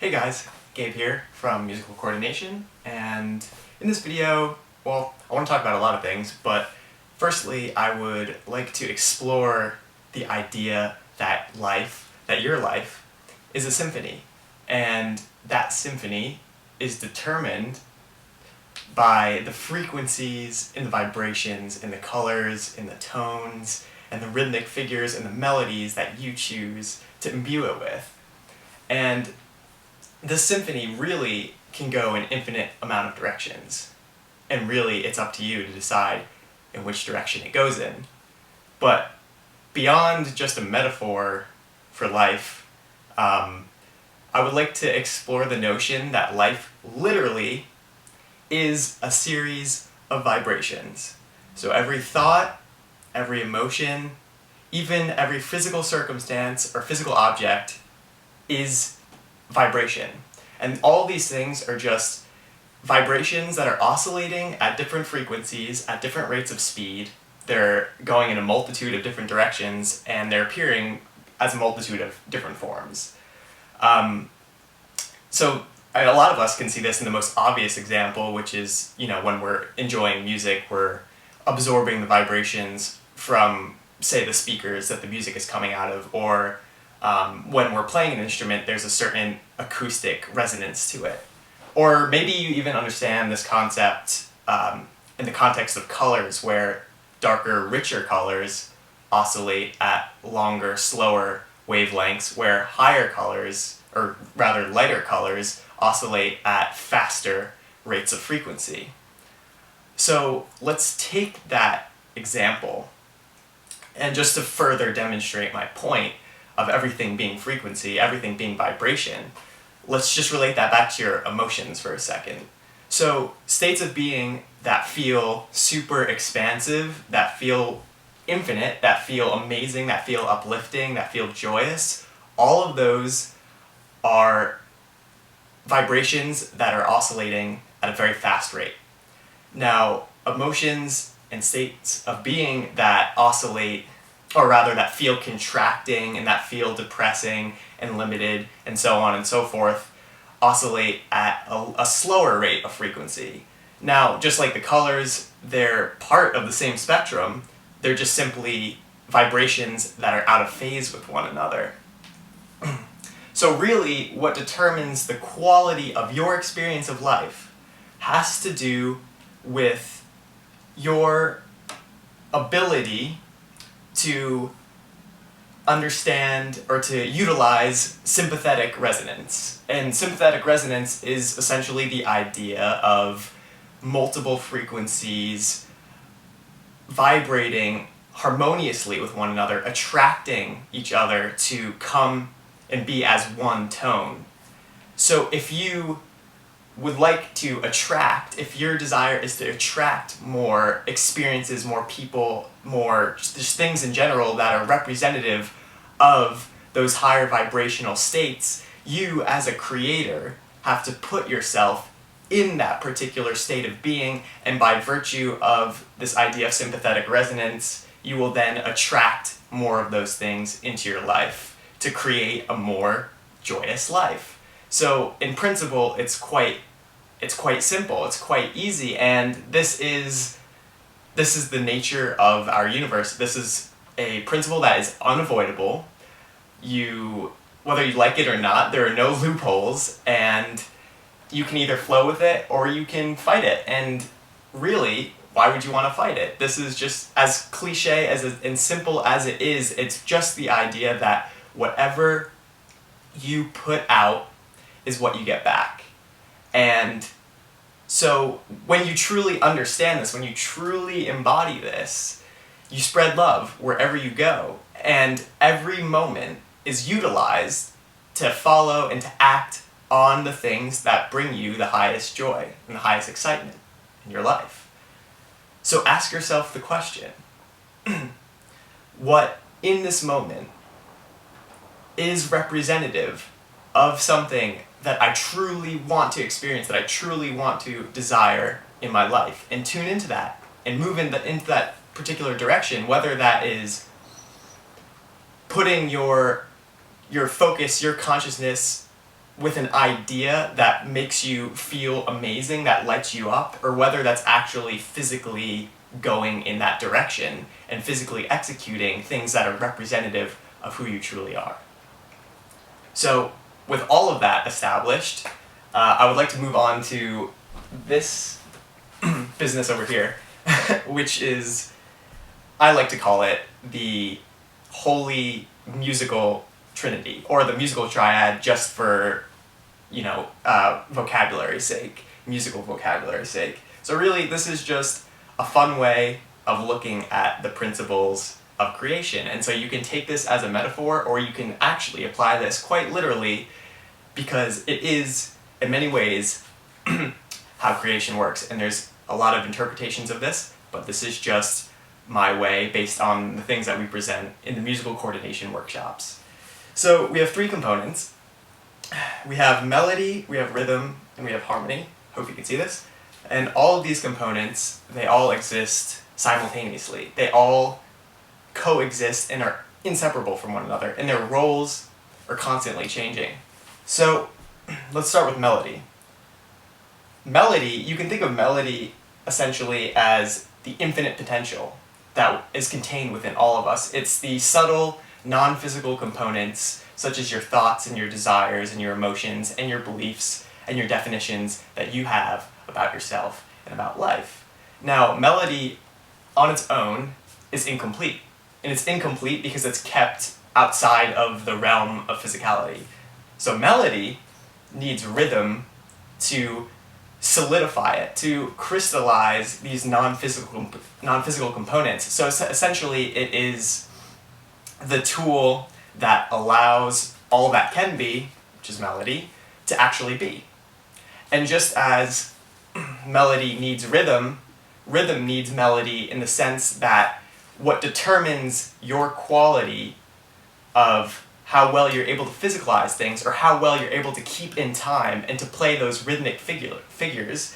Hey guys, Gabe here from Musical Coordination, and in this video, well, I want to talk about a lot of things, but firstly I would like to explore the idea that your life, is a symphony, and that symphony is determined by the frequencies and the vibrations and the colors and the tones and the rhythmic figures and the melodies that you choose to imbue it with. And the symphony really can go an infinite amount of directions, and really it's up to you to decide in which direction it goes in. But beyond just a metaphor for life, I would like to explore the notion that life literally is a series of vibrations. So every thought, every emotion, even every physical circumstance or physical object is vibration. And all these things are just vibrations that are oscillating at different frequencies, at different rates of speed. They're going in a multitude of different directions, and they're appearing as a multitude of different forms. So a lot of us can see this in the most obvious example, which is, when we're enjoying music, we're absorbing the vibrations from, say, the speakers that the music is coming out of, or when we're playing an instrument, there's a certain acoustic resonance to it. Or maybe you even understand this concept in the context of colors, where darker, richer colors oscillate at longer, slower wavelengths, where higher colors, or rather lighter colors, oscillate at faster rates of frequency. So let's take that example, and just to further demonstrate my point of everything being frequency, everything being vibration, let's just relate that back to your emotions for a second. So states of being that feel super expansive, that feel infinite, that feel amazing, that feel uplifting, that feel joyous, all of those are vibrations that are oscillating at a very fast rate. Now, emotions and states of being that oscillate, or rather that feel contracting and that feel depressing and limited and so on and so forth, oscillate at a slower rate of frequency. Now, just like the colors, they're part of the same spectrum, they're just simply vibrations that are out of phase with one another. So really, what determines the quality of your experience of life has to do with your ability to understand or to utilize sympathetic resonance. And sympathetic resonance is essentially the idea of multiple frequencies vibrating harmoniously with one another, attracting each other to come and be as one tone. So if you would like to attract, if your desire is to attract more experiences, more people, more just things in general that are representative of those higher vibrational states, you as a creator have to put yourself in that particular state of being, and by virtue of this idea of sympathetic resonance, you will then attract more of those things into your life to create a more joyous life. So in principle, it's quite simple, it's quite easy, and this is the nature of our universe. This is a principle that is unavoidable. Whether you like it or not, there are no loopholes, and you can either flow with it or you can fight it. And really, why would you want to fight it? This is just as cliche and simple as it is. It's just the idea that whatever you put out is what you get back. And so when you truly understand this, when you truly embody this, you spread love wherever you go. And every moment is utilized to follow and to act on the things that bring you the highest joy and the highest excitement in your life. So ask yourself the question, what in this moment is representative of something that I truly want to experience, that I truly want to desire in my life, and tune into that and move into that particular direction, whether that is putting your focus, your consciousness with an idea that makes you feel amazing, that lights you up, or whether that's actually physically going in that direction and physically executing things that are representative of who you truly are. So, with all of that established, I would like to move on to this business over here, which is, I like to call it the holy musical trinity, or the musical triad, just for, vocabulary's sake, musical vocabulary's sake. So really, this is just a fun way of looking at the principles of creation. And so you can take this as a metaphor, or you can actually apply this quite literally, because it is, in many ways, how creation works. And there's a lot of interpretations of this, but this is just my way based on the things that we present in the musical coordination workshops. So we have three components. We have melody, we have rhythm, and we have harmony. Hope you can see this. And all of these components, they all exist simultaneously. They all coexist and are inseparable from one another, and their roles are constantly changing. So let's start with melody. Melody, you can think of melody essentially as the infinite potential that is contained within all of us. It's the subtle, non-physical components, such as your thoughts and your desires and your emotions and your beliefs and your definitions that you have about yourself and about life. Now, melody on its own is incomplete. And it's incomplete because it's kept outside of the realm of physicality. So melody needs rhythm to solidify it, to crystallize these non-physical components. So essentially it is the tool that allows all that can be, which is melody, to actually be. And just as melody needs rhythm, rhythm needs melody in the sense that what determines your quality of how well you're able to physicalize things, or how well you're able to keep in time and to play those rhythmic figures,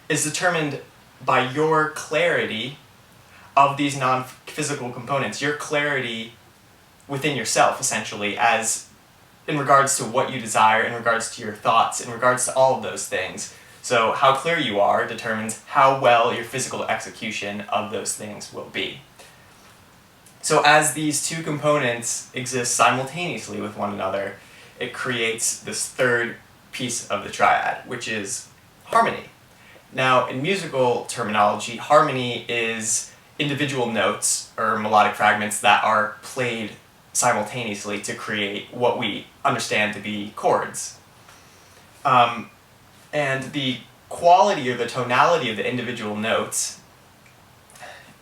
is determined by your clarity of these non-physical components, your clarity within yourself, essentially, as in regards to what you desire, in regards to your thoughts, in regards to all of those things. So how clear you are determines how well your physical execution of those things will be. So as these two components exist simultaneously with one another, it creates this third piece of the triad, which is harmony. Now, in musical terminology, harmony is individual notes or melodic fragments that are played simultaneously to create what we understand to be chords. And the quality or the tonality of the individual notes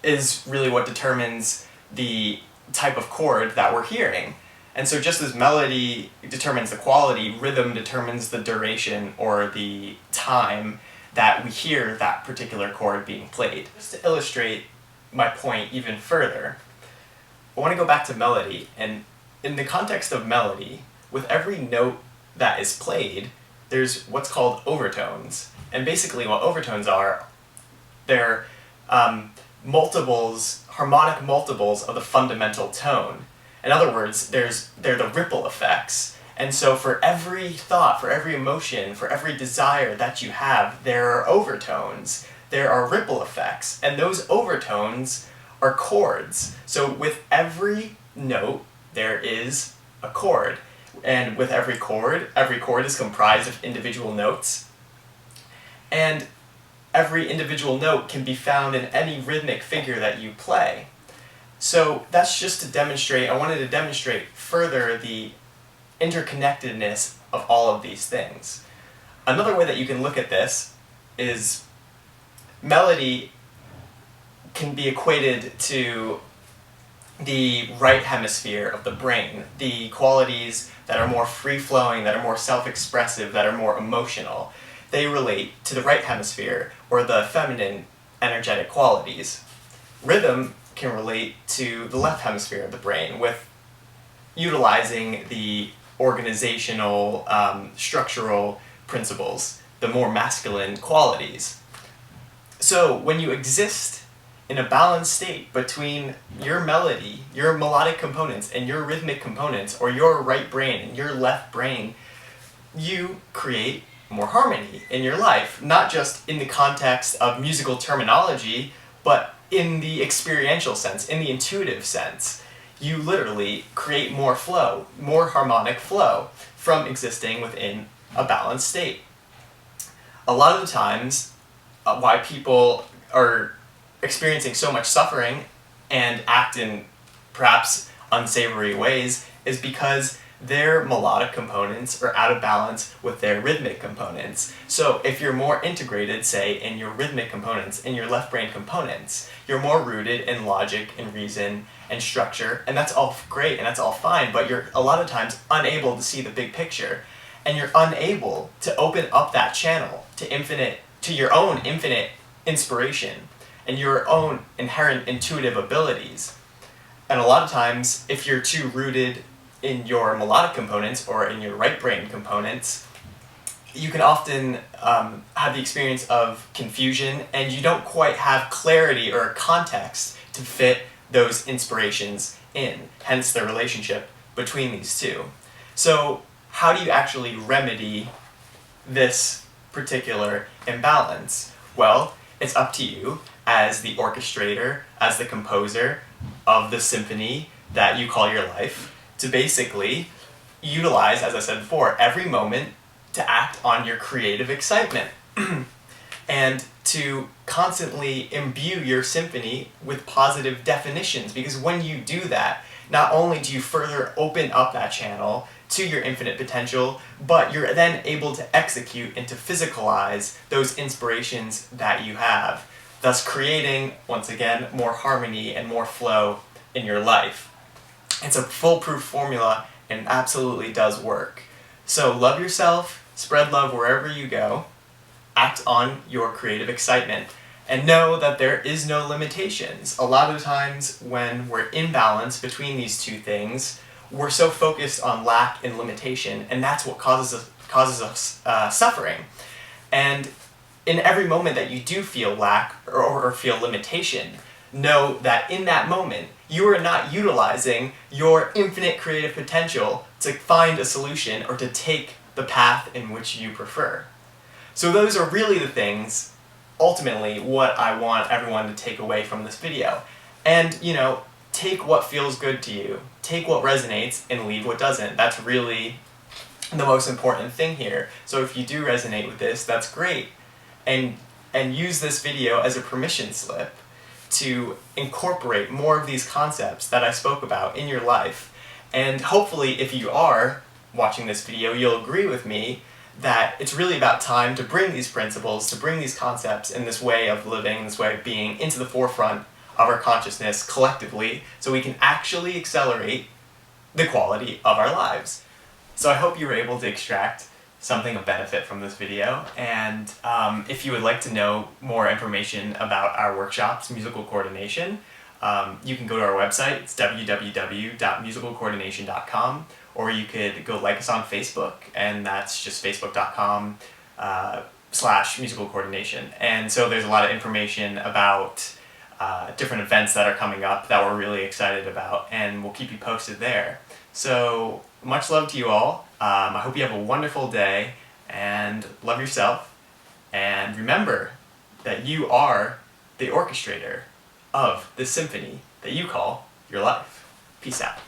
is really what determines the type of chord that we're hearing. And so just as melody determines the quality, rhythm determines the duration or the time that we hear that particular chord being played. Just to illustrate my point even further, I want to go back to melody, and in the context of melody, with every note that is played, there's what's called overtones. And basically what overtones are, they're harmonic multiples of the fundamental tone. In other words, they're the ripple effects. And so for every thought, for every emotion, for every desire that you have, there are overtones. There are ripple effects. And those overtones are chords. So with every note, there is a chord. And with every chord is comprised of individual notes. And every individual note can be found in any rhythmic figure that you play. So that's just to demonstrate, I wanted to demonstrate further the interconnectedness of all of these things. Another way that you can look at this is melody can be equated to the right hemisphere of the brain, the qualities that are more free-flowing, that are more self-expressive, that are more emotional. They relate to the right hemisphere, or the feminine energetic qualities. Rhythm can relate to the left hemisphere of the brain, with utilizing the organizational, structural principles, the more masculine qualities. So when you exist in a balanced state between your melody, your melodic components, and your rhythmic components, or your right brain and your left brain, you create more harmony in your life, not just in the context of musical terminology, but in the experiential sense, in the intuitive sense. You literally create more flow, more harmonic flow from existing within a balanced state. A lot of the times, why people are experiencing so much suffering and act in perhaps unsavory ways is because their melodic components are out of balance with their rhythmic components. So if you're more integrated, say, in your rhythmic components, in your left brain components, you're more rooted in logic and reason and structure, and that's all great and that's all fine, but you're a lot of times unable to see the big picture, and you're unable to open up that channel to your own infinite inspiration and your own inherent intuitive abilities. And a lot of times, if you're too rooted in your melodic components or in your right brain components, you can often have the experience of confusion, and you don't quite have clarity or context to fit those inspirations in, hence the relationship between these two. So how do you actually remedy this particular imbalance? Well, it's up to you as the orchestrator, as the composer of the symphony that you call your life, to basically utilize, as I said before, every moment to act on your creative excitement and to constantly imbue your symphony with positive definitions, because when you do that, not only do you further open up that channel to your infinite potential, but you're then able to execute and to physicalize those inspirations that you have, thus creating, once again, more harmony and more flow in your life. It's a foolproof formula and absolutely does work. So love yourself, spread love wherever you go, act on your creative excitement, and know that there is no limitations. A lot of times when we're in balance between these two things, we're so focused on lack and limitation, and that's what causes us suffering. And in every moment that you do feel lack or feel limitation, know that in that moment, you are not utilizing your infinite creative potential to find a solution or to take the path in which you prefer. So those are really the things, ultimately, what I want everyone to take away from this video. And, take what feels good to you, take what resonates, and leave what doesn't. That's really the most important thing here. So if you do resonate with this, that's great. And use this video as a permission slip to incorporate more of these concepts that I spoke about in your life. And hopefully, if you are watching this video, you'll agree with me that it's really about time to bring these principles, to bring these concepts and this way of living, this way of being into the forefront of our consciousness collectively, so we can actually accelerate the quality of our lives. So I hope you were able to extract something of benefit from this video, and if you would like to know more information about our workshops, Musical Chordination, you can go to our website. It's www.musicalchordination.com, or you could go like us on Facebook, and that's just facebook.com/musical coordination. And so there's a lot of information about different events that are coming up that we're really excited about, and we'll keep you posted there. So much love to you all. I hope you have a wonderful day, and love yourself, and remember that you are the orchestrator of the symphony that you call your life. Peace out.